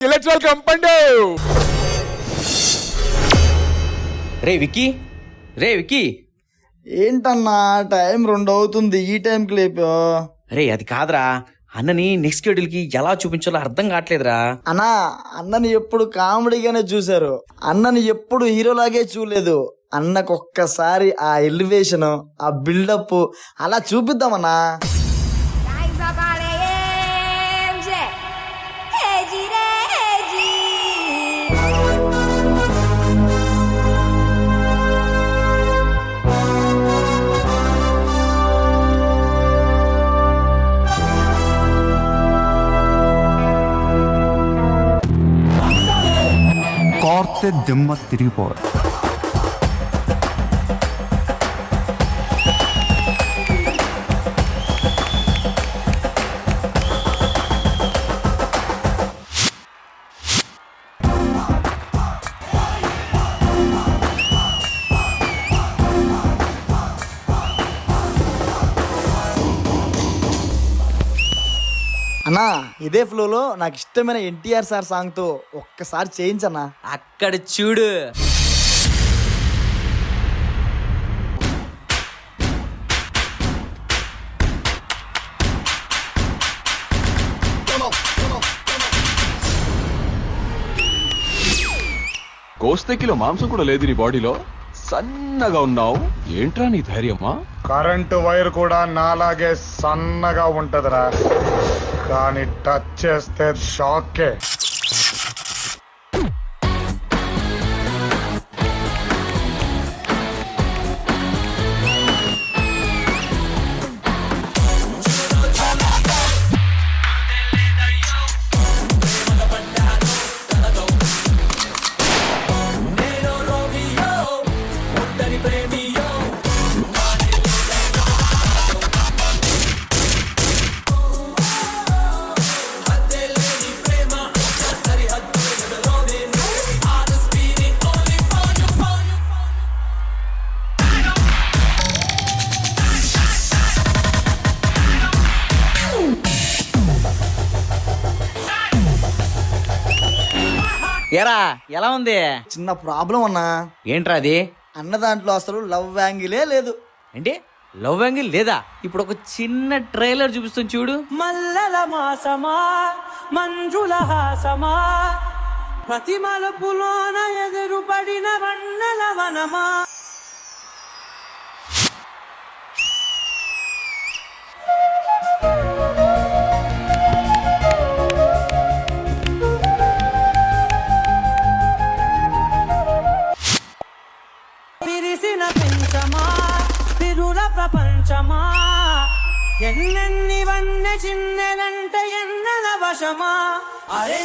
Let's welcome Pandu. రే విక్కీ, రే విక్కీ. ఏంటన్నా time 2 అవుతుంది, ఈ టైంకి లేపా? రే అది కాదురా, అన్నని నెక్స్ట్ షెడ్యూల్ కి ఎలా చూపించాలో అర్థం కావట్లేదురా. అన్నా, అన్నని ఎప్పుడు కామెడీగానే చూశారు, అన్నని ఎప్పుడు హీరోలాగే చూడలేదు. అన్నకు ఒక్కసారి ఆ ఎలివేషన్, ఆ బిల్డప్ అలా చూపిద్దామన్నా. కోర్తే దిమ్మ తిరిగిపోవాలి. అన్నా, ఇదే ఫ్లోలో నాకు ఇష్టమైన ఎన్టీఆర్ సార్ సాంగ్ తో ఒక్కసారి చేయించన్నా. అక్కడ చూడు. కోస్తే కిలో మాంసం కూడా లేదు నీ బాడీలో, సన్నగా ఉన్నావు. ఏంట్రా నీ ధైర్యమా? కరెంటు వైర్ కూడా నాలాగే సన్నగా ఉంటదిరా, కానీ టచ్ చేస్తే షాకే. ఎరా ఎలా ఉంది? చిన్న ప్రాబ్లం అన్నా. ఏంట్రా అది? అన్న దాంట్లో అసలు లవ్ యాంగిలే లేదు. అంటే లవ్ యాంగిల్ లేదా? ఇప్పుడు ఒక చిన్న ట్రైలర్ చూపిస్తాను చూడు. మల్లల మాసమా మంజుల హాసమా ప్రతి మలుపులోన ఎదురుపడిన వన్నెల వనమా. పిరిసిన పెంచమా పిరుల ప్రపంచమా ఎన్నెన్ని వన్నె చిన్నెలంటే ఎన్నెల వశమా. అరే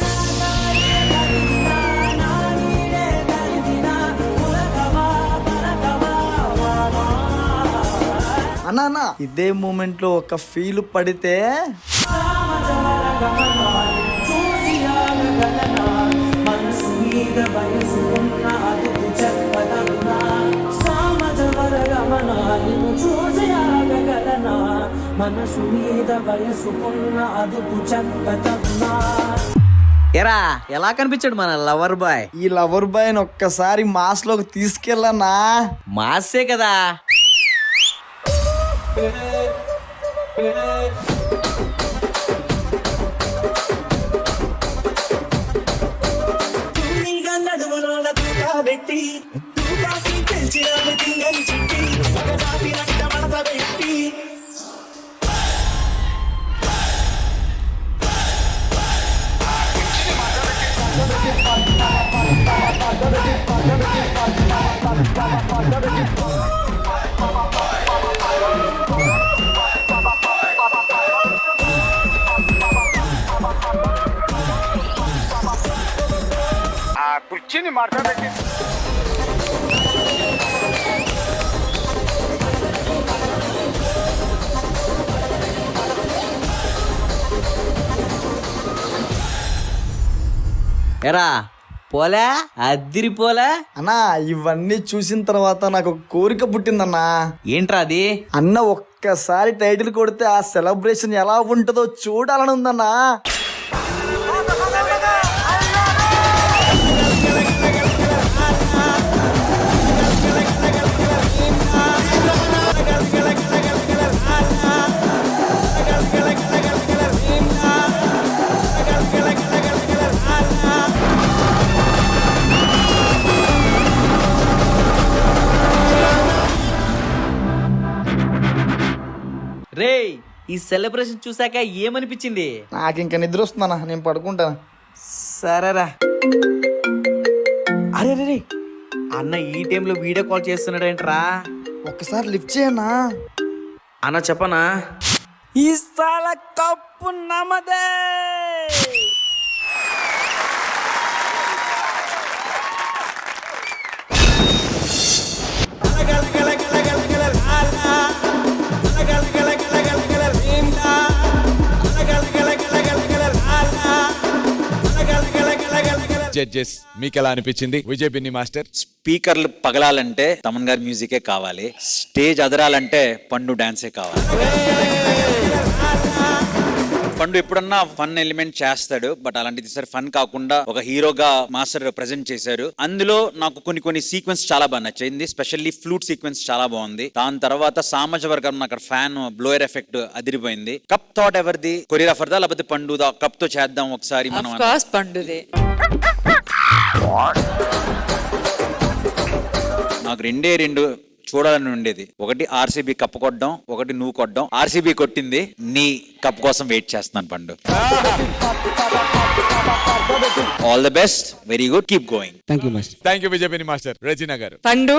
అన్నా అన్నా, ఇదే మూమెంట్ లో ఒక ఫీల్ పడితే మనసు మీద వయసుకున్న అదుపు చెప్పదగునా. సామజవరగమనాలను చూసి ఆగగలనా, మనసు మీద వయసుకున్న అదుపు చెప్పదగునా. ఎరా ఎలా కనిపించాడు మన లవర్ బాయ్? ఈ లవర్ బాయ్ ఒక్కసారి మాస్ లోకి తీసుకెళ్ళనా. మాసే కదా. నడుముల పెట్టి తూపాకి పెంచిన తింగని చుట్టి ఒకదాటి రంట మనత పెట్టి కుర్చీని మాట్లాడబెట్టి ఎరా పోలే అద్దిరిపోలే. అన్నా, ఇవన్నీ చూసిన తర్వాత నాకు ఒక కోరిక పుట్టిందన్నా. ఏంట్రా అది? అన్న ఒక్కసారి టైటిల్ కొడితే ఆ సెలబ్రేషన్ ఎలా ఉంటుందో చూడాలని ఉందన్నా. ఈ సెలబ్రేషన్ చూసాక ఏమనిపించింది? నాకు ఇంకా నిద్ర వస్తుందన్నా, నేను పడుకుంటాను. సరేరా. అరే రే, అన్న ఈ టైంలో వీడియో కాల్ చేస్తున్నాడేంట్రా? ఒక్కసారి లిఫ్ట్ చేయన్నా. అన్న చెప్పనా, ఈ సాల కప్పు నమదే. జడ్జెస్ మీకు ఎలా అనిపించింది విజయ్ బిన్ని మాస్టర్? స్పీకర్లు పగలాలంటే తమన్ గారి మ్యూజికే కావాలి, స్టేజ్ అదరాలంటే పండు డాన్సే కావాలి. పండు ఎప్పుడన్నా ఫన్ ఎలిమెంట్ చేస్తాడు, బట్ అలాంటిది సరే ఫన్ కాకుండా ఒక హీరోగా మాస్టర్ ప్రెజెంట్ చేశారు. అందులో నాకు కొన్ని సీక్వెన్స్ చాలా బాగా నచ్చింది, స్పెషల్లీ ఫ్లూట్ సీక్వెన్స్ చాలా బాగుంది. దాని తర్వాత సామాజ వర్గం అక్కడ ఫ్యాన్ బ్లోయర్ ఎఫెక్ట్ అదిరిపోయింది. కప్ థాట్ ఎవరిది, కొరియోగ్రాఫర్ దా లేకపోతే పండుదా? కప్ తో చేద్దాం ఒకసారి మనం. పండుదే. నాకు రెండు చూడాలని ఉండేది. ఒకటి ఆర్సీబీ కప్పు కొట్టడం, ఒకటి నువ్వు కొట్టడం. ఆర్సీబీ కొట్టింది, నీ కప్ కోసం వెయిట్ చేస్తున్నాను Pandu. All the best, very good, keep going. Thank you Vijay Binni master. Regina garu. Pandu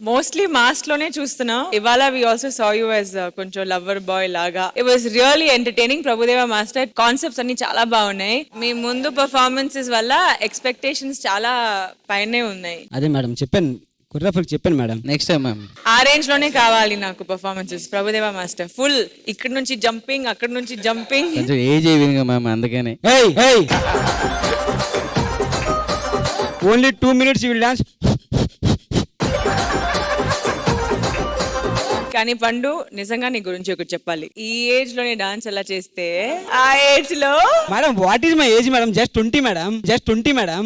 mostly mass లోనే చూస్తున్నాం. ఇవాళ we also saw you as కొంచెం లవర్ బాయ్ లాగా. It was really entertaining. Prabhudeva master concepts అన్ని చాలా బాగున్నాయి. మీ ముందు పర్ఫార్మెన్సెస్ వల్ల ఎక్స్పెక్టేషన్స్ చాలా పైనే ఉన్నాయి. అదే మేడం చెప్పాను, కొరియోగ్రాఫర్ చెప్పాను మేడం, నెక్స్ట్ టైం మ్యామ్ ఆ రేంజ్ లోనే కావాలి నాకు పర్ఫార్మెన్సెస్. ప్రభుదేవ మాస్టర్ ఫుల్ ఇక్కడ నుంచి జంపింగ్, అక్కడ నుంచి జంపింగ్. కొంచెం ఏజ్ అయిపోయింది మ్యామ్, అందుకని. Only 2 minutes you will dance. కానీ పండు నిజంగా నీ గురించి ఒకటి చెప్పాలి. ఈ ఏజ్ లోనే డాన్స్ ఎలా చేస్తే ఆ ఏజ్ లో madam what is my age madam? Just 20 madam, just 20 madam.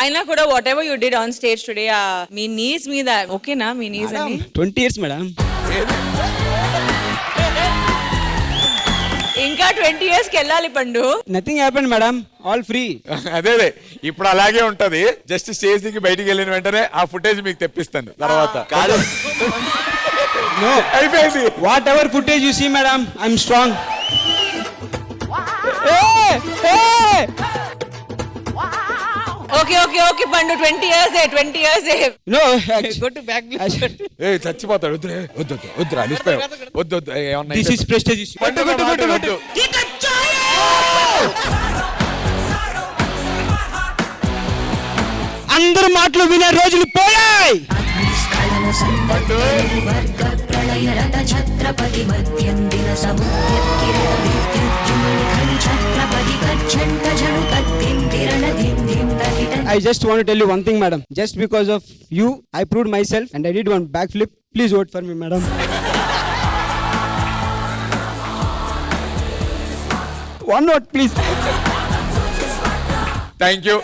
అయినా కూడా whatever you did on stage today, మీ నీస్ మీద ఓకేనా? మీ నీస్ అని 20 years మేడం. ఇంకా 20 years కి వెళ్ళాలి పండు. Nothing happened madam, all free. అదే ఇప్పుడు అలాగే ఉంటది. జస్ట్ స్టేజ్ దిగి బయటికి వెళ్ళిన వెంటనే ఆ ఫుటేజ్ మీకు తెప్పిస్తాను తర్వాత. కాదు, నో అయిపోయింది. Whatever footage you see madam, I'm strong. Okay okay okay Pandu, 20 years 20 years no go to back. చచ్చిపోతాడు. వద్దురే, వద్దురా, అలిసిపోయావు. వద్దు ఏమన్నా. This is prestige. అందరు మాటలు వినే రోజులు పోయాయి. I just want to tell you one thing, madam. Just because of you, I proved myself and I did one backflip. Please vote for me, madam. One vote, please. Thank you.